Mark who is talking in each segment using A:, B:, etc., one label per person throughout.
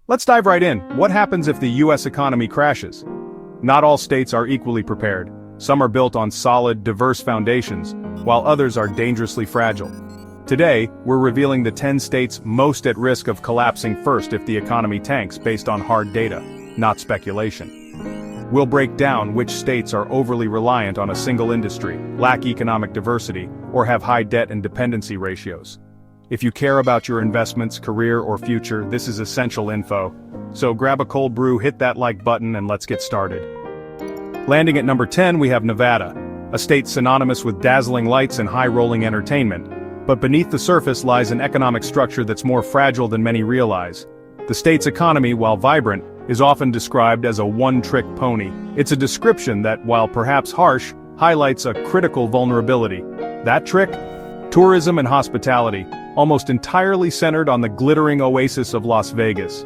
A: Let's dive right in. What happens if the US economy crashes? Not all states are equally prepared. Some are built on solid, diverse foundations, while others are dangerously fragile. Today, we're revealing the 10 states most at risk of collapsing first if the economy tanks based on hard data, not speculation. We'll break down which states are overly reliant on a single industry, lack economic diversity, or have high debt and dependency ratios. If you care about your investments, career, or future, this is essential info. So grab a cold brew, hit that like button, and let's get started. Landing at number 10, we have Nevada, a state synonymous with dazzling lights and high-rolling entertainment. But beneath the surface lies an economic structure that's more fragile than many realize. The state's economy, while vibrant, is often described as a one-trick pony. It's a description that, while perhaps harsh, highlights a critical vulnerability. That trick? Tourism and hospitality, almost entirely centered on the glittering oasis of Las Vegas.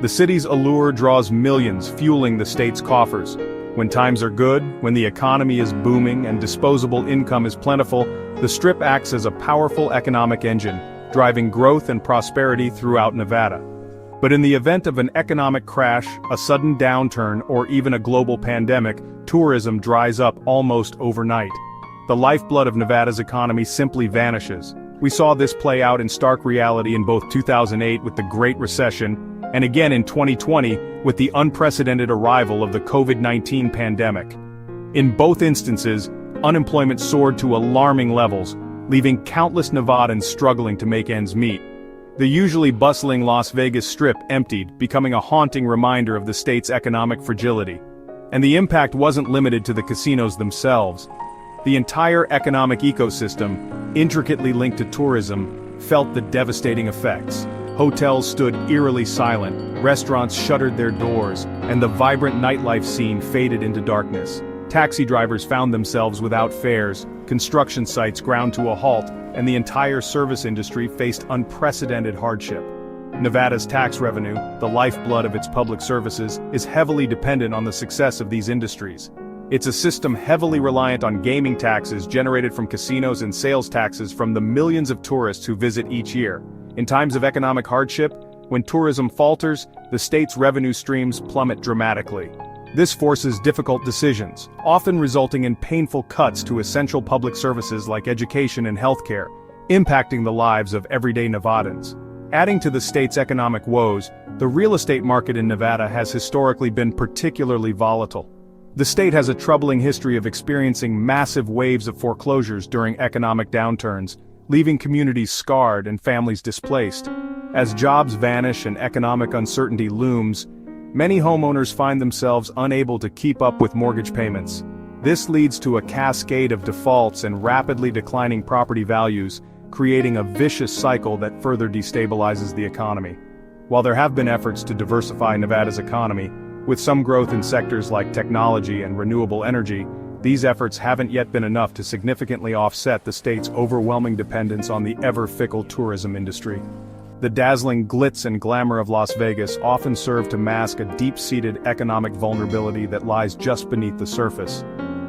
A: The city's allure draws millions, fueling the state's coffers. When times are good, when the economy is booming and disposable income is plentiful, the Strip acts as a powerful economic engine, driving growth and prosperity throughout Nevada. But in the event of an economic crash, a sudden downturn, or even a global pandemic, tourism dries up almost overnight. The lifeblood of Nevada's economy simply vanishes. We saw this play out in stark reality in both 2008 with the Great Recession, and again in 2020 with the unprecedented arrival of the COVID-19 pandemic. In both instances, unemployment soared to alarming levels, leaving countless Nevadans struggling to make ends meet. The usually bustling Las Vegas Strip emptied, becoming a haunting reminder of the state's economic fragility. And the impact wasn't limited to the casinos themselves. The entire economic ecosystem, intricately linked to tourism, felt the devastating effects. Hotels stood eerily silent, restaurants shuttered their doors, and the vibrant nightlife scene faded into darkness. Taxi drivers found themselves without fares, construction sites ground to a halt, and the entire service industry faced unprecedented hardship. Nevada's tax revenue, the lifeblood of its public services, is heavily dependent on the success of these industries. It's a system heavily reliant on gaming taxes generated from casinos and sales taxes from the millions of tourists who visit each year. In times of economic hardship, when tourism falters, the state's revenue streams plummet dramatically. This forces difficult decisions, often resulting in painful cuts to essential public services like education and healthcare, impacting the lives of everyday Nevadans. Adding to the state's economic woes, the real estate market in Nevada has historically been particularly volatile. The state has a troubling history of experiencing massive waves of foreclosures during economic downturns, leaving communities scarred and families displaced. As jobs vanish and economic uncertainty looms, many homeowners find themselves unable to keep up with mortgage payments. This leads to a cascade of defaults and rapidly declining property values, creating a vicious cycle that further destabilizes the economy. While there have been efforts to diversify Nevada's economy, with some growth in sectors like technology and renewable energy, these efforts haven't yet been enough to significantly offset the state's overwhelming dependence on the ever-fickle tourism industry. The dazzling glitz and glamour of Las Vegas often serve to mask a deep-seated economic vulnerability that lies just beneath the surface.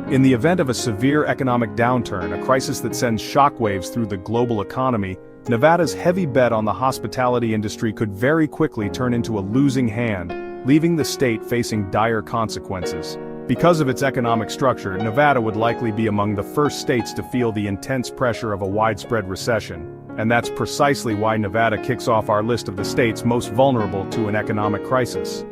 A: In the event of a severe economic downturn, a crisis that sends shockwaves through the global economy, Nevada's heavy bet on the hospitality industry could very quickly turn into a losing hand, leaving the state facing dire consequences. Because of its economic structure, Nevada would likely be among the first states to feel the intense pressure of a widespread recession. And that's precisely why Nevada kicks off our list of the states most vulnerable to an economic crisis.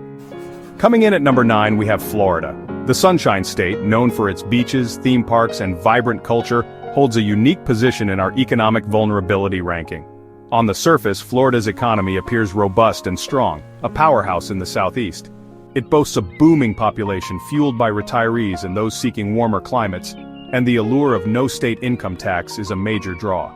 A: Coming in at number 9, we have Florida. The Sunshine State, known for its beaches, theme parks, and vibrant culture, holds a unique position in our economic vulnerability ranking. On the surface, Florida's economy appears robust and strong, a powerhouse in the southeast. It boasts a booming population fueled by retirees and those seeking warmer climates, and the allure of no state income tax is a major draw.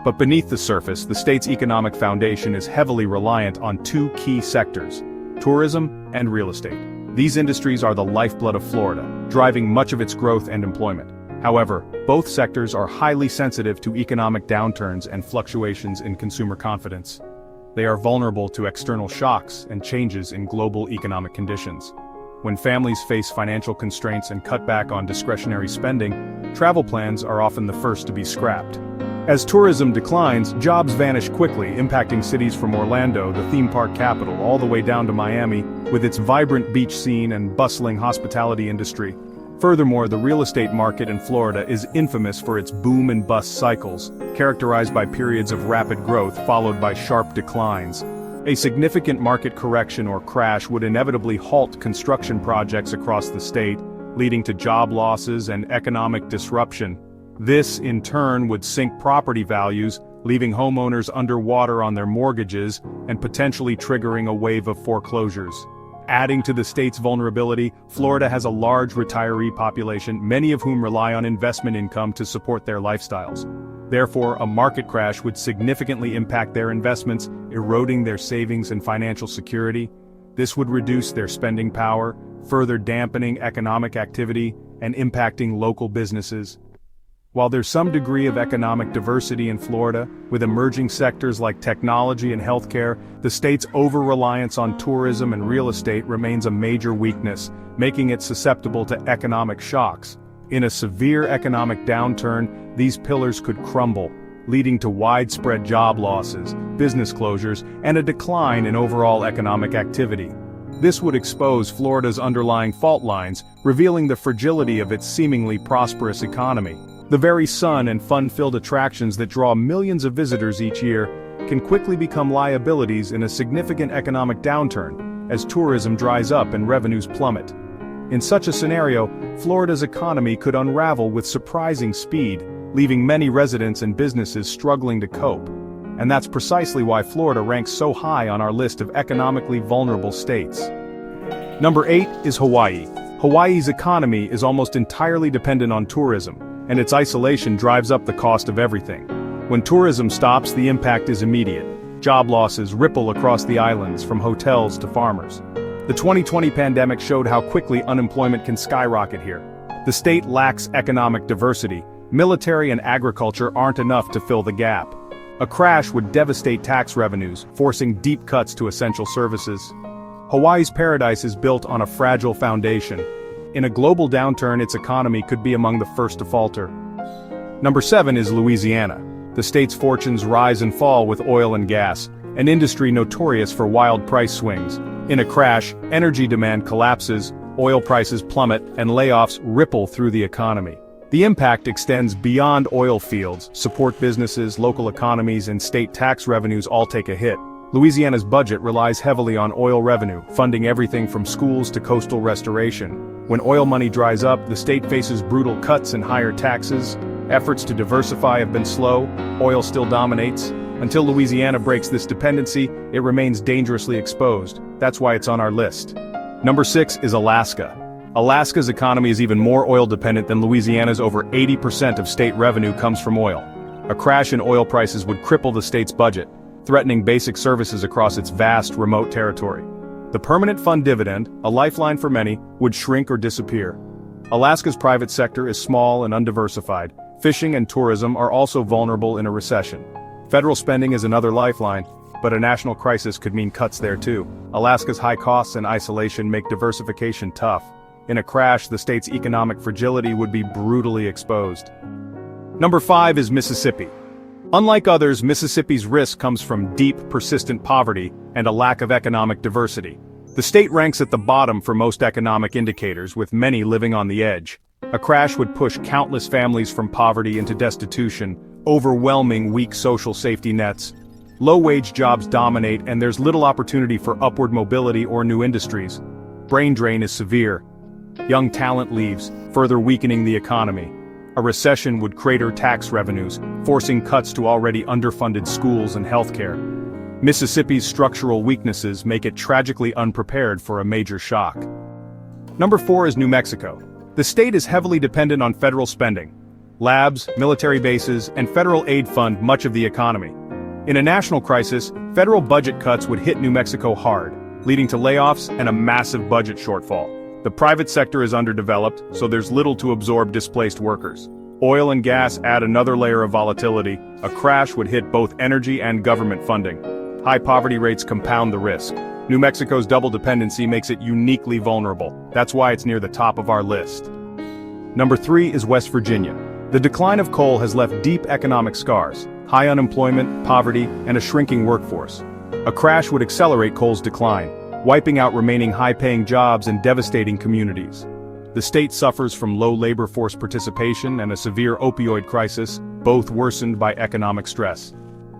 A: But beneath the surface, the state's economic foundation is heavily reliant on two key sectors: tourism and real estate. These industries are the lifeblood of Florida, driving much of its growth and employment. However, both sectors are highly sensitive to economic downturns and fluctuations in consumer confidence. They are vulnerable to external shocks and changes in global economic conditions. When families face financial constraints and cut back on discretionary spending, travel plans are often the first to be scrapped. As tourism declines, jobs vanish quickly, impacting cities from Orlando, the theme park capital, all the way down to Miami, with its vibrant beach scene and bustling hospitality industry. Furthermore, the real estate market in Florida is infamous for its boom and bust cycles, characterized by periods of rapid growth followed by sharp declines. A significant market correction or crash would inevitably halt construction projects across the state, leading to job losses and economic disruption. This, in turn, would sink property values, leaving homeowners underwater on their mortgages and potentially triggering a wave of foreclosures. Adding to the state's vulnerability, Florida has a large retiree population, many of whom rely on investment income to support their lifestyles. Therefore, a market crash would significantly impact their investments, eroding their savings and financial security. This would reduce their spending power, further dampening economic activity and impacting local businesses. While there's some degree of economic diversity in Florida, with emerging sectors like technology and healthcare, the state's over-reliance on tourism and real estate remains a major weakness, making it susceptible to economic shocks. In a severe economic downturn, these pillars could crumble, leading to widespread job losses, business closures, and a decline in overall economic activity. This would expose Florida's underlying fault lines, revealing the fragility of its seemingly prosperous economy. The very sun and fun-filled attractions that draw millions of visitors each year can quickly become liabilities in a significant economic downturn, as tourism dries up and revenues plummet. In such a scenario, Florida's economy could unravel with surprising speed, leaving many residents and businesses struggling to cope. And that's precisely why Florida ranks so high on our list of economically vulnerable states. Number 8 is Hawaii. Hawaii's economy is almost entirely dependent on tourism, and its isolation drives up the cost of everything. When tourism stops, the impact is immediate. Job losses ripple across the islands, from hotels to farmers. The 2020 pandemic showed how quickly unemployment can skyrocket here. The state lacks economic diversity. Military and agriculture aren't enough to fill the gap. A crash would devastate tax revenues, forcing deep cuts to essential services. Hawaii's paradise is built on a fragile foundation. In a global downturn, its economy could be among the first to falter. Number 7 is Louisiana. The state's fortunes rise and fall with oil and gas, an industry notorious for wild price swings. In a crash, energy demand collapses, oil prices plummet, and layoffs ripple through the economy. The impact extends beyond oil fields. Support businesses, local economies, and state tax revenues all take a hit. Louisiana's budget relies heavily on oil revenue, funding everything from schools to coastal restoration. When oil money dries up, the state faces brutal cuts and higher taxes. Efforts to diversify have been slow. Oil still dominates. Until Louisiana breaks this dependency, it remains dangerously exposed. That's why it's on our list. Number 6 is Alaska. Alaska's economy is even more oil-dependent than Louisiana's. Over 80% of state revenue comes from oil. A crash in oil prices would cripple the state's budget, threatening basic services across its vast, remote territory. The permanent fund dividend, a lifeline for many, would shrink or disappear. Alaska's private sector is small and undiversified. Fishing and tourism are also vulnerable in a recession. Federal spending is another lifeline, but a national crisis could mean cuts there too. Alaska's high costs and isolation make diversification tough. In a crash, the state's economic fragility would be brutally exposed. Number 5 is Mississippi. Unlike others, Mississippi's risk comes from deep, persistent poverty and a lack of economic diversity. The state ranks at the bottom for most economic indicators, with many living on the edge. A crash would push countless families from poverty into destitution, overwhelming weak social safety nets. Low-wage jobs dominate, and there's little opportunity for upward mobility or new industries. Brain drain is severe. Young talent leaves, further weakening the economy. A recession would crater tax revenues, forcing cuts to already underfunded schools and healthcare. Mississippi's structural weaknesses make it tragically unprepared for a major shock. Number 4 is New Mexico. The state is heavily dependent on federal spending. Labs, military bases, and federal aid fund much of the economy. In a national crisis, federal budget cuts would hit New Mexico hard, leading to layoffs and a massive budget shortfall. The private sector is underdeveloped, so there's little to absorb displaced workers. Oil and gas add another layer of volatility. A crash would hit both energy and government funding. High poverty rates compound the risk. New Mexico's double dependency makes it uniquely vulnerable. That's why it's near the top of our list. Number 3 is West Virginia. The decline of coal has left deep economic scars, high unemployment, poverty, and a shrinking workforce. A crash would accelerate coal's decline, wiping out remaining high-paying jobs and devastating communities. The state suffers from low labor force participation and a severe opioid crisis, both worsened by economic stress.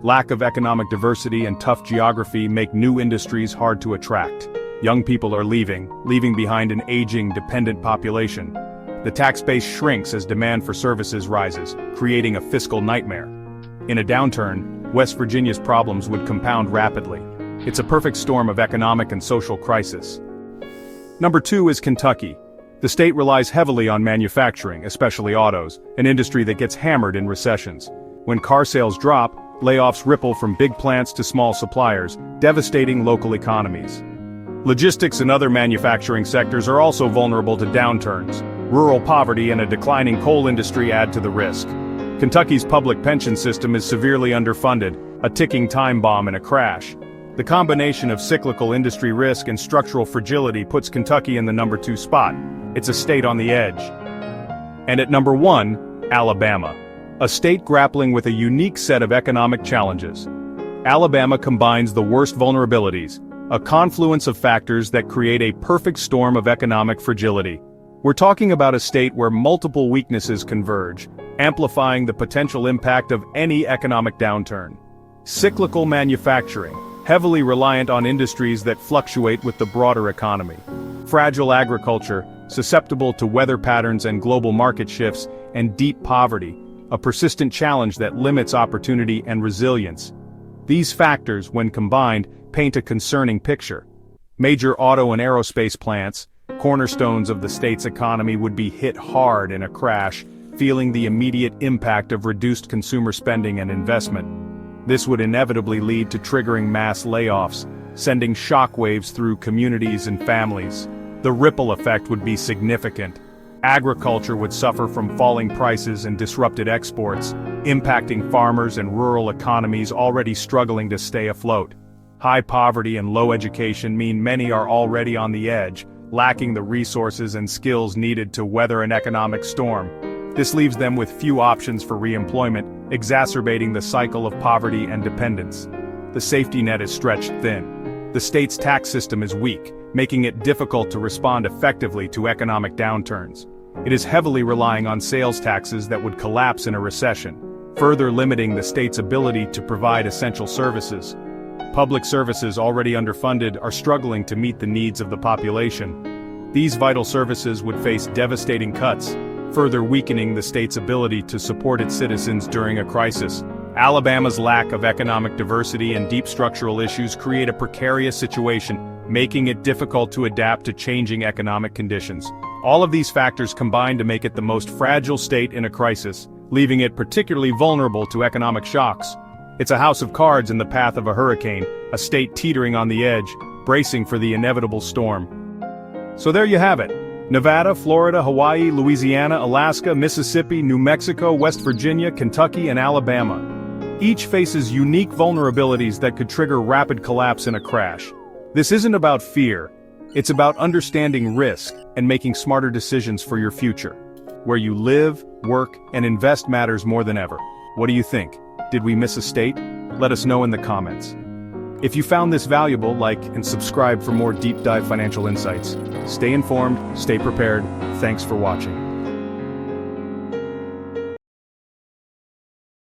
A: Lack of economic diversity and tough geography make new industries hard to attract. Young people are leaving behind an aging, dependent population. The tax base shrinks as demand for services rises, creating a fiscal nightmare. In a downturn, West Virginia's problems would compound rapidly. It's a perfect storm of economic and social crisis. Number 2 is Kentucky. The state relies heavily on manufacturing, especially autos, an industry that gets hammered in recessions. When car sales drop, layoffs ripple from big plants to small suppliers, devastating local economies. Logistics and other manufacturing sectors are also vulnerable to downturns. Rural poverty and a declining coal industry add to the risk. Kentucky's public pension system is severely underfunded, a ticking time bomb in a crash. The combination of cyclical industry risk and structural fragility puts Kentucky in the number 2 spot. It's a state on the edge. And at number 1, Alabama. A state grappling with a unique set of economic challenges. Alabama combines the worst vulnerabilities, a confluence of factors that create a perfect storm of economic fragility. We're talking about a state where multiple weaknesses converge, amplifying the potential impact of any economic downturn. Cyclical manufacturing, heavily reliant on industries that fluctuate with the broader economy. Fragile agriculture, susceptible to weather patterns and global market shifts, and deep poverty, a persistent challenge that limits opportunity and resilience. These factors, when combined, paint a concerning picture. Major auto and aerospace plants, cornerstones of the state's economy, would be hit hard in a crash, feeling the immediate impact of reduced consumer spending and investment. This would inevitably lead to triggering mass layoffs, sending shockwaves through communities and families. The ripple effect would be significant. Agriculture would suffer from falling prices and disrupted exports, impacting farmers and rural economies already struggling to stay afloat. High poverty and low education mean many are already on the edge, lacking the resources and skills needed to weather an economic storm. This leaves them with few options for re-employment, exacerbating the cycle of poverty and dependence. The safety net is stretched thin. The state's tax system is weak, making it difficult to respond effectively to economic downturns. It is heavily relying on sales taxes that would collapse in a recession, further limiting the state's ability to provide essential services. Public services already underfunded are struggling to meet the needs of the population. These vital services would face devastating cuts, further weakening the state's ability to support its citizens during a crisis. Alabama's lack of economic diversity and deep structural issues create a precarious situation, making it difficult to adapt to changing economic conditions. All of these factors combine to make it the most fragile state in a crisis, leaving it particularly vulnerable to economic shocks. It's a house of cards in the path of a hurricane, a state teetering on the edge, bracing for the inevitable storm. So there you have it. Nevada, Florida, Hawaii, Louisiana, Alaska, Mississippi, New Mexico, West Virginia, Kentucky, and Alabama. Each faces unique vulnerabilities that could trigger rapid collapse in a crash. This isn't about fear. It's about understanding risk and making smarter decisions for your future. Where you live, work, and invest matters more than ever. What do you think? Did we miss a state? Let us know in the comments. If you found this valuable, like and subscribe for more deep dive financial insights. Stay informed, stay prepared. Thanks for watching.